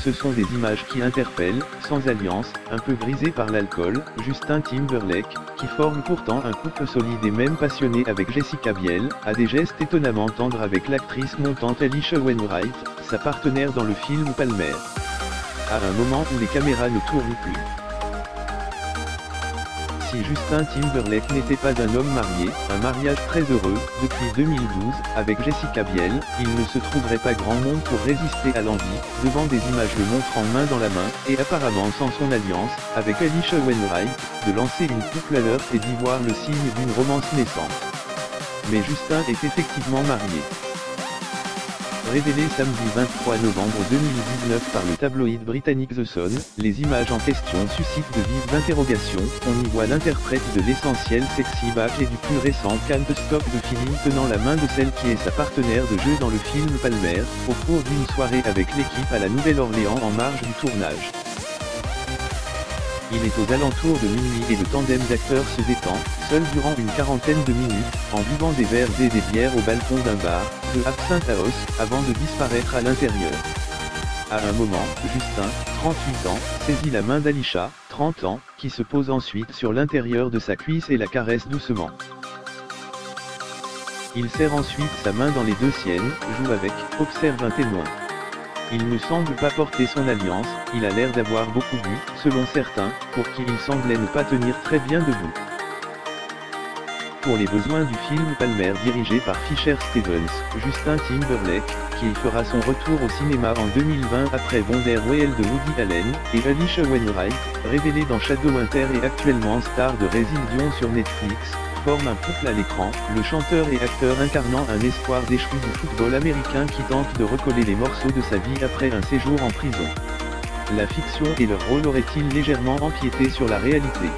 Ce sont des images qui interpellent, sans alliance, un peu grisé par l'alcool, Justin Timberlake, qui forme pourtant un couple solide et même passionné avec Jessica Biel, a des gestes étonnamment tendres avec l'actrice montante Alicia Wainwright, sa partenaire dans le film Palmer. À un moment où les caméras ne tournent plus. Si Justin Timberlake n'était pas un homme marié, un mariage très heureux, depuis 2012, avec Jessica Biel, il ne se trouverait pas grand monde pour résister à l'envie, devant des images le montrant main dans la main, et apparemment sans son alliance, avec Alicia Wainwright, de lancer une couple à l'heure et d'y voir le signe d'une romance naissante. Mais Justin est effectivement marié. Révélé samedi 23 novembre 2019 par le tabloïd britannique The Sun, les images en question suscitent de vives interrogations. On y voit l'interprète de l'essentiel Sexy Back et du plus récent Can't Stop de Feeling tenant la main de celle qui est sa partenaire de jeu dans le film Palmer, au cours d'une soirée avec l'équipe à la Nouvelle-Orléans en marge du tournage. Il est aux alentours de minuit et le tandem d'acteurs se détend, seul durant une quarantaine de minutes, en buvant des verres et des bières au balcon d'un bar, de Absinthe House, avant de disparaître à l'intérieur. À un moment, Justin, 38 ans, saisit la main d'Alicia, 30 ans, qui se pose ensuite sur l'intérieur de sa cuisse et la caresse doucement. Il serre ensuite sa main dans les deux siennes, joue avec, observe un témoin. Il ne semble pas porter son alliance, il a l'air d'avoir beaucoup bu, selon certains, pour qui il semblait ne pas tenir très bien debout. Pour les besoins du film Palmer dirigé par Fisher Stevens, Justin Timberlake, qui fera son retour au cinéma en 2020 après Wonder Whale de Woody Allen, et Alicia Wainwright, révélée dans Shadowhunter et actuellement star de Résilient sur Netflix, forment un couple à l'écran, le chanteur et acteur incarnant un espoir déchu du football américain qui tente de recoller les morceaux de sa vie après un séjour en prison. La fiction et leur rôle auraient-ils légèrement empiété sur la réalité ?